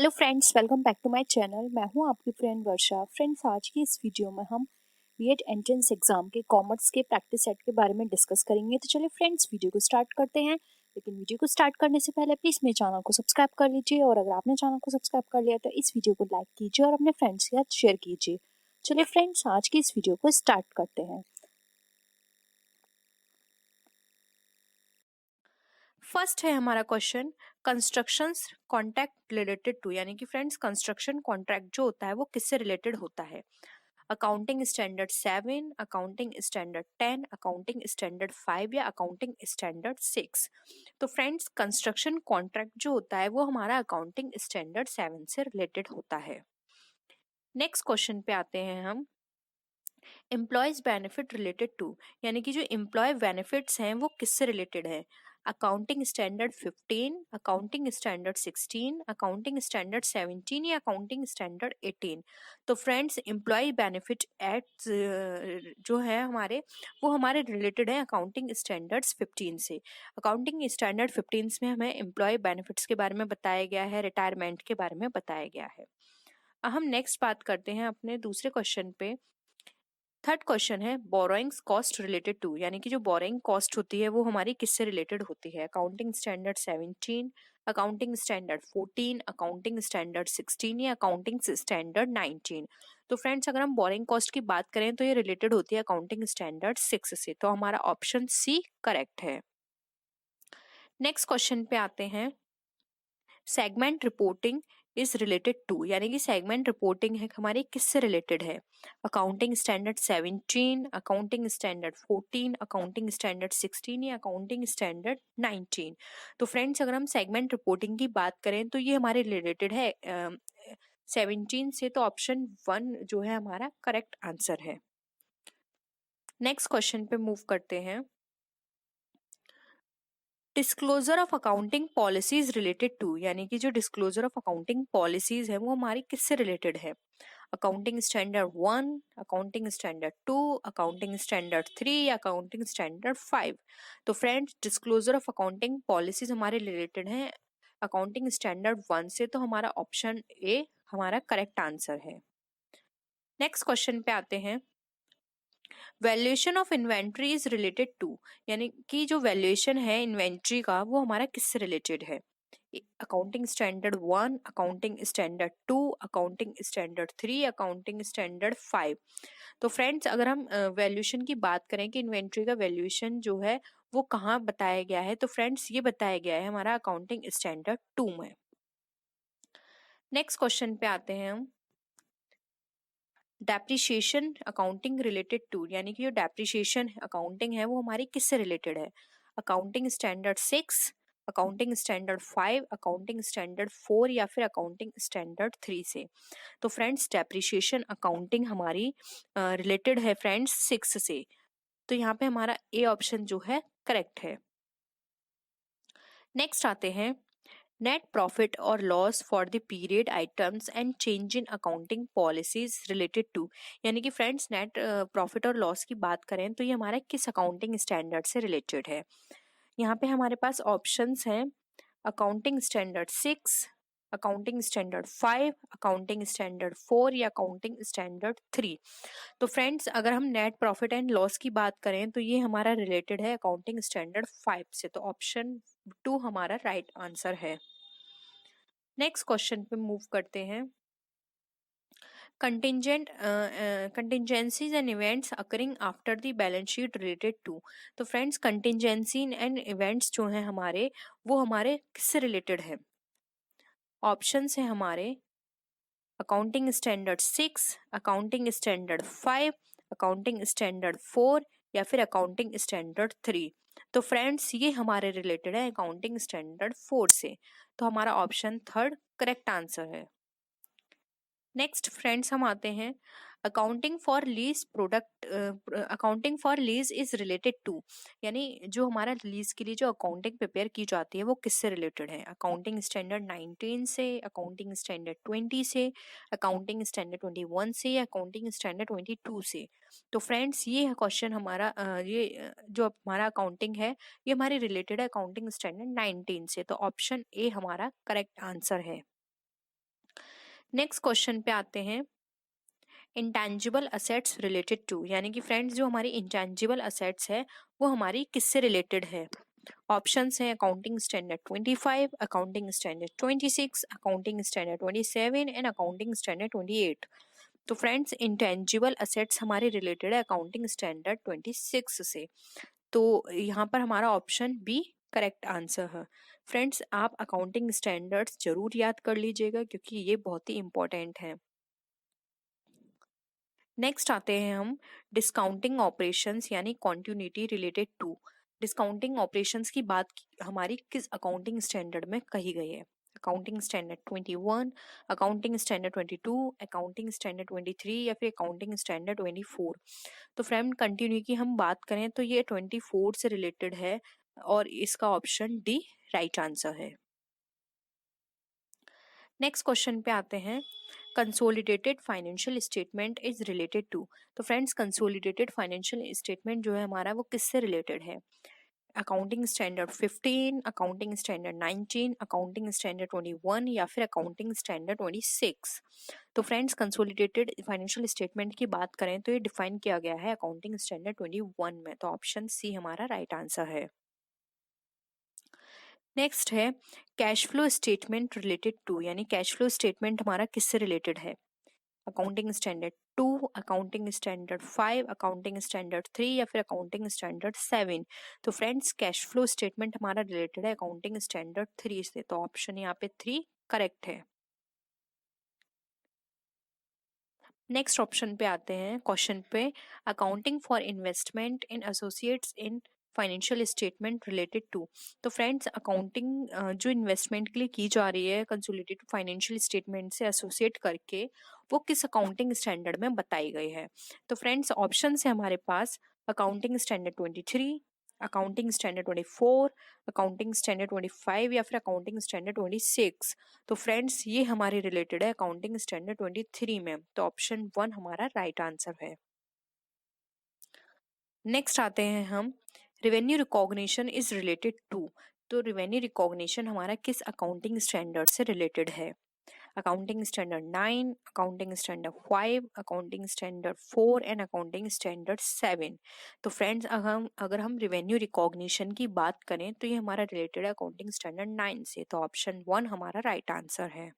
Hello friends, welcome back to my channel. मैं हूं आपकी फ्रेंड वर्षा। फ्रेंड्स, आज की इस वीडियो में हम बीएड एंट्रेंस एग्जाम के कॉमर्स के प्रैक्टिस सेट के बारे में डिस्कस करेंगे। तो चलिए फ्रेंड्स, वीडियो को स्टार्ट करते हैं। लेकिन वीडियो को स्टार्ट करने से पहले प्लीज़ मेरे चैनल को सब्सक्राइब कर लीजिए, और अगर आपने चैनल को सब्सक्राइब कर लिया तो इस वीडियो को लाइक कीजिए और अपने फ्रेंड्स के साथ शेयर कीजिए। चलिए फ्रेंड्स, आज की इस वीडियो को स्टार्ट करते हैं। फर्स्ट है हमारा question, construction contract related to, यानी कि फ्रेंड्स कंस्ट्रक्शन कॉन्ट्रैक्ट जो होता है वो किससे रिलेटेड होता है? Accounting standard 7, accounting standard 10, accounting standard 5 या अकाउंटिंग स्टैंडर्ड 6? तो फ्रेंड्स कंस्ट्रक्शन कॉन्ट्रैक्ट जो होता है वो हमारा अकाउंटिंग स्टैंडर्ड 7 से रिलेटेड होता है। नेक्स्ट क्वेश्चन पे आते हैं हम, एम्प्लॉयज बेनिफिट रिलेटेड टू, यानी कि जो एम्प्लॉय बेनिफिट्स हैं वो किससे रिलेटेड है? Accounting standard 15, accounting standard 16, accounting standard 17 या अकाउंटिंग स्टैंडर्ड 18? तो फ्रेंड्स एम्प्लॉय बेनिफिट एक्ट जो है हमारे वो हमारे रिलेटेड है अकाउंटिंग स्टैंडर्ड्स 15 से। अकाउंटिंग स्टैंडर्ड 15 में हमें एम्प्लॉय बेनिफिट्स के बारे में बताया गया है, रिटायरमेंट के बारे में बताया गया है। हम नेक्स्ट बात करते हैं अपने दूसरे क्वेश्चन पे। थर्ड क्वेश्चन है बोरोइंग्स कॉस्ट रिलेटेड टू, यानी कि जो बोरोइंग कॉस्ट होती है वो हमारी किससे रिलेटेड होती है? Accounting standard 17, accounting standard 14, accounting standard 16 या अकाउंटिंग स्टैंडर्ड 19? तो फ्रेंड्स अगर हम बोरोइंग कॉस्ट की बात करें तो ये रिलेटेड होती है अकाउंटिंग स्टैंडर्ड 6 से। तो हमारा ऑप्शन सी करेक्ट है। नेक्स्ट क्वेश्चन पे आते हैं, segment reporting is related to, यानी कि सेगमेंट रिपोर्टिंग है हमारी किससे रिलेटेड है? Accounting standard 17, accounting standard 14, accounting standard 16 या अकाउंटिंग स्टैंडर्ड 19? तो फ्रेंड्स अगर हम सेगमेंट रिपोर्टिंग की बात करें तो ये हमारे रिलेटेड है 17 से। तो ऑप्शन 1 जो है हमारा करेक्ट आंसर है। नेक्स्ट क्वेश्चन पे मूव करते हैं, disclosure of accounting policies related to, यानी कि जो डिस्क्लोजर ऑफ अकाउंटिंग पॉलिसीज है वो हमारी किससे रिलेटेड है? Accounting standard 1, accounting standard 2, accounting standard 3 या अकाउंटिंग स्टैंडर्ड 5? तो friends disclosure of accounting policies हमारे रिलेटेड है अकाउंटिंग स्टैंडर्ड 1 से। तो हमारा ऑप्शन ए हमारा करेक्ट आंसर है। नेक्स्ट क्वेश्चन पे आते हैं, valuation of inventory is related to, यानी कि जो वैल्यूएशन है इन्वेंट्री का वो हमारा किससे रिलेटेड है? Accounting standard 1, accounting standard 2, accounting standard 3, accounting standard 5? तो फ्रेंड्स अगर हम वैल्यूएशन की बात करें कि इन्वेंट्री का वैल्यूएशन जो है वो कहाँ बताया गया है, तो फ्रेंड्स ये बताया गया है हमारा अकाउंटिंग स्टैंडर्ड 2 में। नेक्स्ट क्वेश्चन पे आते हैं हम, डेप्रिसिएशन अकाउंटिंग रिलेटेड टू, यानी कि जो डेप्रिसिएशन अकाउंटिंग है वो हमारी किससे रिलेटेड है? Accounting standard 6, accounting standard 5, accounting standard 4 या फिर अकाउंटिंग स्टैंडर्ड 3 से? तो फ्रेंड्स डेप्रिसिएशन अकाउंटिंग हमारी रिलेटेड है फ्रेंड्स 6 से। तो यहाँ पे हमारा ए ऑप्शन जो है करेक्ट है। नेक्स्ट आते हैं, नेट प्रॉफिट और loss for the period items and change in accounting policies related to, यानी कि फ्रेंड्स नेट प्रॉफिट और लॉस की बात करें तो ये हमारा किस अकाउंटिंग स्टैंडर्ड से रिलेटेड है? यहाँ पे हमारे पास ऑप्शंस हैं accounting standard 6, accounting standard 5, accounting standard 4 या अकाउंटिंग स्टैंडर्ड 3? तो फ्रेंड्स अगर हम नेट प्रॉफिट एंड लॉस की बात करें तो ये हमारा रिलेटेड है अकाउंटिंग स्टैंडर्ड 5 से। तो ऑप्शन 2 हमारा राइट आंसर है। नेक्स्ट क्वेश्चन पे मूव करते हैं, contingent contingencies and events occurring after the balance sheet related to. तो फ्रेंड्स कंटिंजेंसी एंड इवेंट्स जो हैं हमारे वो हमारे किससे रिलेटेड है? ऑप्शंस हैं हमारे accounting standard 6, accounting standard 5, accounting standard 4 या फिर अकाउंटिंग स्टैंडर्ड 3? तो फ्रेंड्स ये हमारे रिलेटेड है अकाउंटिंग स्टैंडर्ड 4 से। तो हमारा ऑप्शन थर्ड करेक्ट आंसर है। नेक्स्ट फ्रेंड्स हम आते हैं, accounting for lease product, accounting for lease is related to, यानी जो हमारा लीज के लिए जो अकाउंटिंग प्रिपेयर की जाती है वो किससे रिलेटेड है? अकाउंटिंग स्टैंडर्ड 19 से, अकाउंटिंग स्टैंडर्ड 20 से, अकाउंटिंग स्टैंडर्ड 21 से या अकाउंटिंग स्टैंडर्ड 22 से? तो फ्रेंड्स ये क्वेश्चन हमारा जो हमारा अकाउंटिंग है ये हमारी रिलेटेड है अकाउंटिंग स्टैंडर्ड 19 से। तो ऑप्शन ए हमारा करेक्ट आंसर है। नेक्स्ट क्वेश्चन पे आते हैं, इंटेंजिबल असेट्स रिलेटेड टू, यानी कि फ्रेंड्स जो हमारी इंटेंजिबल असेट्स है वो हमारी किससे रिलेटेड है। ऑप्शंस हैं accounting standard 25, accounting standard 26, accounting standard 27 and accounting standard 28। तो फ्रेंड्स इंटेंजिबल असेट्स हमारे रिलेटेड है अकाउंटिंग स्टैंडर्ड 26 से, तो यहाँ पर हमारा ऑप्शन बी करेक्ट आंसर है। फ्रेंड्स आप अकाउंटिंग स्टैंडर्ड्स जरूर याद कर लीजिएगा क्योंकि ये बहुत ही इंपॉर्टेंट है। नेक्स्ट आते हैं हम डिस्काउंटिंग ऑपरेशंस यानी continuity related to. Discounting operations की बात हमारी किस अकाउंटिंग स्टैंडर्ड में कही गई है। Accounting standard 21, accounting standard 22, accounting standard 23 या फिर अकाउंटिंग स्टैंडर्ड 24। तो फ्रेंड कंटिन्यू की हम बात करें तो ये 24 से रिलेटेड है और इसका ऑप्शन डी राइट आंसर है। नेक्स्ट क्वेश्चन पे आते हैं, consolidated financial statement is related to. तो फ्रेंड्स कंसोलिडेटेड फाइनेंशियल स्टेटमेंट जो है हमारा वो किससे रिलेटेड है। Accounting standard 15, accounting standard 19, accounting standard 21 या फिर अकाउंटिंग स्टैंडर्ड 26। तो फ्रेंड्स कंसोलिडेटेड फाइनेंशियल स्टेटमेंट की बात करें तो ये डिफाइन किया गया है अकाउंटिंग स्टैंडर्ड 21 में, तो ऑप्शन सी हमारा राइट आंसर है। नेक्स्ट है cash flow statement related to, यानी कैश फ्लो स्टेटमेंट हमारा किससे रिलेटेड है। Accounting standard 2, accounting standard 5, accounting standard 3 या फिर अकाउंटिंग स्टैंडर्ड 7। तो फ्रेंड्स कैश फ्लो स्टेटमेंट हमारा रिलेटेड है अकाउंटिंग स्टैंडर्ड 3 से, तो ऑप्शन यहाँ पे 3 करेक्ट है। नेक्स्ट ऑप्शन पे आते हैं क्वेश्चन पे, accounting for investment in associates in financial statement related to. तो फ्रेंड्स अकाउंटिंग जो इन्वेस्टमेंट के लिए की जा रही है कंसोलिडेटेड फाइनेंशियल स्टेटमेंट से एसोसिएट करके, वो किस अकाउंटिंग स्टैंडर्ड में बताई गई है। तो फ्रेंड्स ऑप्शन है हमारे पास accounting standard 23, accounting standard 24, accounting standard 25 या फिर अकाउंटिंग स्टैंडर्ड 26। तो फ्रेंड्स ये हमारे रिलेटेड है अकाउंटिंग स्टैंडर्ड 23 में, तो ऑप्शन 1 हमारा राइट आंसर है। नेक्स्ट आते हैं हम, revenue recognition is related to. तो रेवेन्यू रिकॉग्निशन हमारा किस अकाउंटिंग स्टैंडर्ड से रिलेटेड है। Accounting standard 9, accounting standard 5, accounting standard 4 and accounting standard 7। तो फ्रेंड्स अगर हम रेवेन्यू रिकॉग्निशन की बात करें तो ये हमारा रिलेटेड है अकाउंटिंग स्टैंडर्ड 9 से, तो ऑप्शन 1 हमारा राइट आंसर है।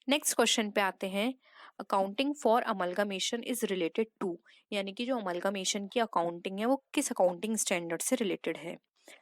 नेक्स्ट क्वेश्चन पे आते हैं, accounting for amalgamation is related to, यानी कि जो अमलगमेशन की अकाउंटिंग है वो किस अकाउंटिंग स्टैंडर्ड से रिलेटेड है।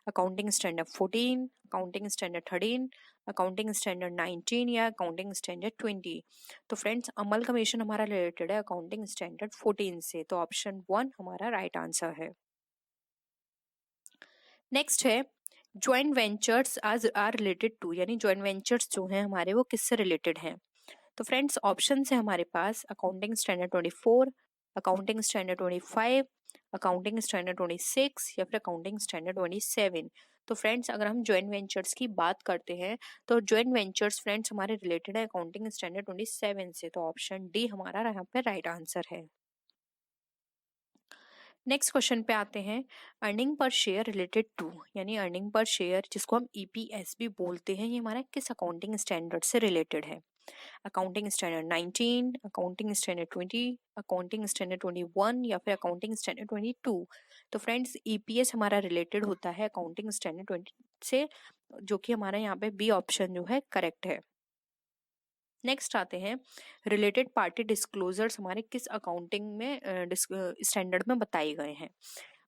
Accounting standard 14, accounting standard 13, accounting standard 19 या अकाउंटिंग स्टैंडर्ड 20। तो फ्रेंड्स अमलगमेशन हमारा रिलेटेड है अकाउंटिंग स्टैंडर्ड 14 से, तो ऑप्शन 1 हमारा राइट आंसर है। नेक्स्ट है joint ventures are related to, यानी ज्वाइंट वेंचर्स जो हैं हमारे वो किससे रिलेटेड हैं। तो फ्रेंड्स ऑप्शन है हमारे पास accounting standard 24, accounting standard 25, accounting standard 26 या फिर अकाउंटिंग स्टैंडर्ड 27। तो फ्रेंड्स अगर हम ज्वाइंट वेंचर्स की बात करते हैं तो ज्वाइंट वेंचर्स फ्रेंड्स हमारे रिलेटेड है अकाउंटिंग स्टैंडर्ड 27 से, तो ऑप्शन डी हमारा यहाँ पे राइट आंसर है। नेक्स्ट क्वेश्चन पे आते हैं, earning per share related to, यानी अर्निंग पर शेयर जिसको हम ईपीएस भी बोलते हैं, ये हमारा किस अकाउंटिंग स्टैंडर्ड से रिलेटेड है। Accounting standard 19, accounting standard 20, accounting standard 21 या फिर अकाउंटिंग स्टैंडर्ड 22। तो फ्रेंड्स ईपीएस हमारा रिलेटेड होता है अकाउंटिंग स्टैंडर्ड 20 से, जो कि हमारा यहाँ पे बी ऑप्शन जो है करेक्ट है। नेक्स्ट आते हैं, रिलेटेड पार्टी डिस्क्लोजर्स हमारे किस अकाउंटिंग में स्टैंडर्ड में बताए गए हैं।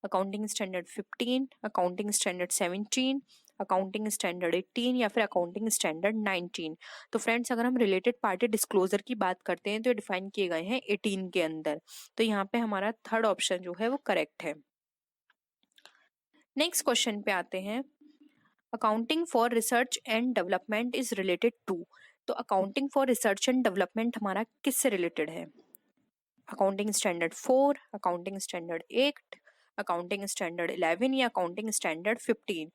Accounting standard 15, accounting standard 17, accounting standard 18 या फिर अकाउंटिंग स्टैंडर्ड 19। तो फ्रेंड्स अगर हम रिलेटेड पार्टी डिस्क्लोजर की बात करते हैं तो डिफाइन किए गए हैं 18 के अंदर, तो यहाँ पे हमारा थर्ड ऑप्शन जो है वो करेक्ट है। नेक्स्ट क्वेश्चन पे आते हैं, accounting for research and development is related to. तो accounting for research and development हमारा किससे रिलेटेड है। Accounting standard 4, accounting standard 8, accounting standard 11 या अकाउंटिंग स्टैंडर्ड 15।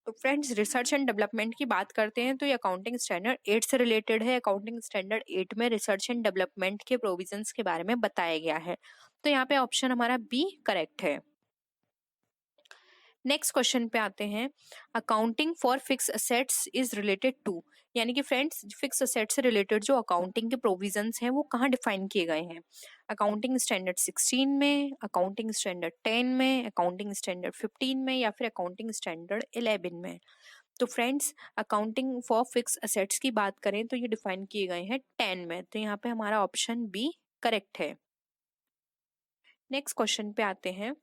तो फ्रेंड्स रिसर्च एंड डेवलपमेंट की बात करते हैं तो ये अकाउंटिंग स्टैंडर्ड 8 से रिलेटेड है। अकाउंटिंग स्टैंडर्ड 8 में रिसर्च एंड डेवलपमेंट के प्रोविजंस के बारे में बताया गया है, तो यहाँ पे ऑप्शन हमारा बी करेक्ट है। नेक्स्ट क्वेश्चन पे आते हैं, accounting for fix assets is related to, यानी कि फ्रेंड्स फिक्स असेट से रिलेटेड जो अकाउंटिंग के प्रोविजंस हैं वो कहाँ डिफाइन किए गए हैं? अकाउंटिंग स्टैंडर्ड 16 में, अकाउंटिंग स्टैंडर्ड 10 में, अकाउंटिंग स्टैंडर्ड 15 में, या फिर अकाउंटिंग स्टैंडर्ड 11 में? तो friends accounting for fix assets की बात करें तो ये डिफाइन किए गए हैं 10 में, तो यहाँ पे हमारा ऑप्शन बी करेक्ट है। नेक्स्ट क्वेश्चन पे आते हैं,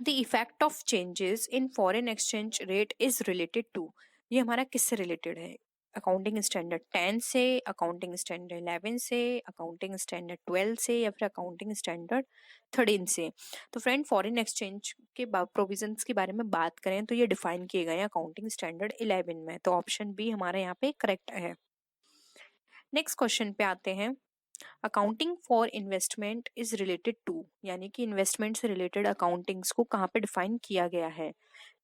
the effect of changes in foreign exchange rate is related to, ये हमारा किससे रिलेटेड है? अकाउंटिंग स्टैंडर्ड 10 से, अकाउंटिंग स्टैंडर्ड 11 से, अकाउंटिंग स्टैंडर्ड 12 से, या फिर अकाउंटिंग स्टैंडर्ड 13 से? तो फ्रेंड फॉरेन एक्सचेंज के प्रोविजंस के बारे में बात करें तो ये डिफाइन किए गए हैं अकाउंटिंग स्टैंडर्ड 11 में, तो ऑप्शन बी हमारे यहाँ पे करेक्ट है। नेक्स्ट क्वेश्चन पे आते हैं, accounting for investment is related to, यानी कि इन्वेस्टमेंट से रिलेटेड अकाउंटिंग्स को कहाँ पे डिफाइन किया गया है?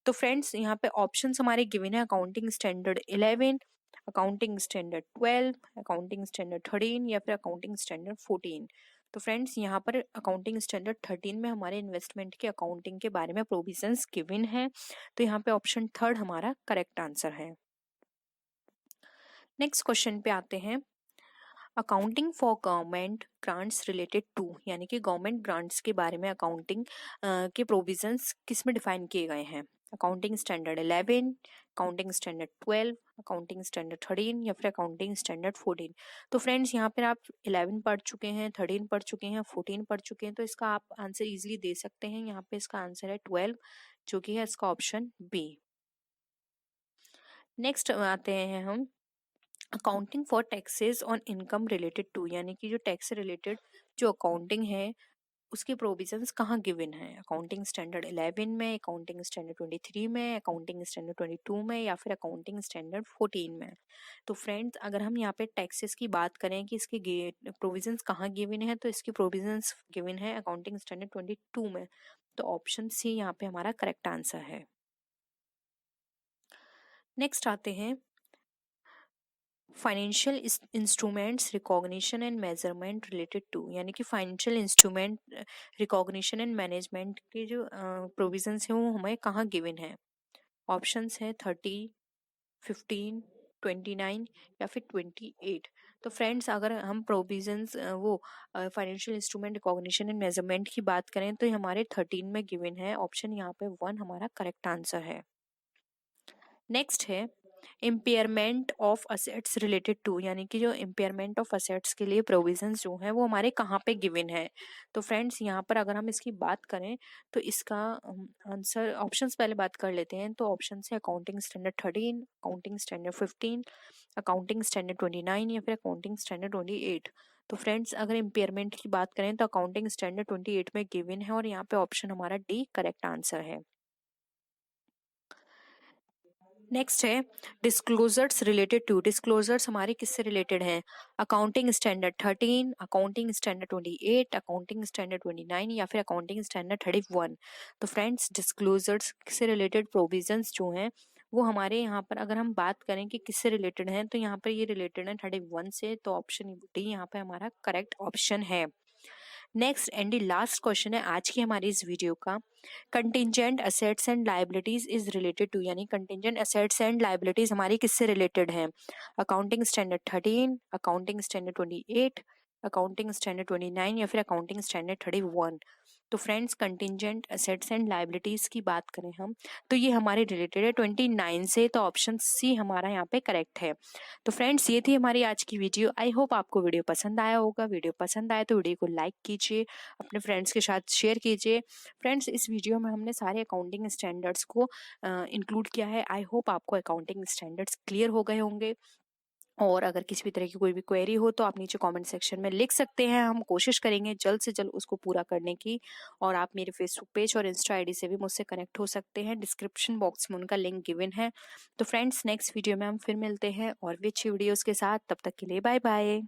तो फ्रेंड्स यहाँ पे ऑप्शंस हमारे गिवन है, accounting standard 11, accounting standard 12, accounting standard 13, या फिर अकाउंटिंग स्टैंडर्ड 14। तो फ्रेंड्स यहाँ पर अकाउंटिंग स्टैंडर्ड 13 में हमारे इन्वेस्टमेंट के अकाउंटिंग के बारे में प्रोविजंस गिवन है, तो यहाँ पे ऑप्शन थर्ड हमारा करेक्ट आंसर है। नेक्स्ट क्वेश्चन पे आते हैं, accounting for government grants related to, यानी कि गवर्नमेंट ग्रांट्स के बारे में अकाउंटिंग के प्रोविजंस किस में डिफाइन किए गए हैं? Accounting standard 11, accounting standard 12, accounting standard 13, या फिर अकाउंटिंग स्टैंडर्ड 14? तो फ्रेंड्स यहाँ पर आप 11 पढ़ चुके हैं, 13 पढ़ चुके हैं, 14 पढ़ चुके हैं, तो इसका आप आंसर इजीली दे सकते हैं। यहाँ पे इसका आंसर है 12, जो कि है इसका ऑप्शन बी। नेक्स्ट आते हैं हम, accounting for taxes on income related to, यानी कि जो टैक्स से रिलेटेड जो अकाउंटिंग है उसके प्रोविजंस कहाँ गिवन है? अकाउंटिंग स्टैंडर्ड 11 में, अकाउंटिंग स्टैंडर्ड 23 में, अकाउंटिंग स्टैंडर्ड 22 में, या फिर अकाउंटिंग स्टैंडर्ड 14 में? तो फ्रेंड्स अगर हम यहाँ पे टैक्सेस की बात करें कि इसके प्रोविजंस कहाँ गिवन है, तो इसकी प्रोविजंस गिवन है अकाउंटिंग स्टैंडर्ड 22 में, तो ऑप्शन सी यहाँ पे हमारा करेक्ट आंसर है। नेक्स्ट आते हैं, financial instruments recognition and measurement related to, यानी कि financial instrument recognition and management के जो प्रोविजंस हैं वो हमें कहाँ गिवन है? ऑप्शंस है 30, 15, 29, या फिर 28। तो फ्रेंड्स अगर हम प्रोविजंस वो financial instrument recognition and measurement की बात करें तो ये हमारे 13 में गिवन है, ऑप्शन यहाँ पे 1 हमारा करेक्ट आंसर है। नेक्स्ट है, impairment of assets related to, यानी कि जो इम्पेयरमेंट ऑफ असेट्स के लिए प्रोविजंस जो है वो हमारे कहाँ पे गिवन है? तो फ्रेंड्स यहाँ पर अगर हम इसकी बात करें तो इसका आंसर, ऑप्शंस पहले बात कर लेते हैं, तो ऑप्शन है accounting standard 13, accounting standard 15, accounting standard 29, या फिर अकाउंटिंग स्टैंडर्ड 28। तो फ्रेंड्स अगर इम्पेयरमेंट की बात करें तो अकाउंटिंग स्टैंडर्ड 28 में गिवन है, और यहाँ पे ऑप्शन हमारा डी करेक्ट आंसर है। नेक्स्ट है, डिस्क्लोजर्स रिलेटेड टू, डिस्क्लोजर्स हमारे किससे रिलेटेड हैं? Accounting standard 13, accounting standard 28, accounting standard 29, या फिर अकाउंटिंग स्टैंडर्ड 31? तो फ्रेंड्स डिस्क्लोजर्स से रिलेटेड प्रोविजंस जो हैं वो हमारे यहाँ पर अगर हम बात करें कि किससे रिलेटेड हैं तो यहाँ पर ये रिलेटेड है 31 से, तो ऑप्शन डी यहाँ पे हमारा करेक्ट ऑप्शन है। नेक्स्ट एंड लास्ट क्वेश्चन है आज की हमारी इस वीडियो का, contingent assets and liabilities is related to, यानी कंटिजेंट असेट्स एंड लाइबिलिटीज हमारी किससे रिलेटेड है? Accounting standard 13, accounting standard 28, accounting standard 29, या फिर अकाउंटिंग स्टैंडर्ड 31? तो friends contingent assets and liabilities की बात करें हम तो ये हमारे रिलेटेड है 29 से, तो ऑप्शन सी हमारा यहाँ पे करेक्ट है। तो फ्रेंड्स ये थी हमारी आज की वीडियो। आई होप आपको वीडियो पसंद आया होगा। वीडियो पसंद आए तो वीडियो को लाइक कीजिए, अपने फ्रेंड्स के साथ शेयर कीजिए। फ्रेंड्स इस वीडियो में हमने सारे अकाउंटिंग स्टैंडर्ड्स को इंक्लूड किया है। आई होप आपको अकाउंटिंग स्टैंडर्ड्स क्लियर हो गए होंगे, और अगर किसी भी तरह की कोई भी क्वेरी हो तो आप नीचे कमेंट सेक्शन में लिख सकते हैं। हम कोशिश करेंगे जल्द से जल्द उसको पूरा करने की। और आप मेरे फेसबुक पेज और इंस्टा आईडी से भी मुझसे कनेक्ट हो सकते हैं, डिस्क्रिप्शन बॉक्स में उनका लिंक गिवन है। तो फ्रेंड्स नेक्स्ट वीडियो में हम फिर मिलते हैं और भी अच्छी वीडियोस के साथ। तब तक के लिए बाय बाय।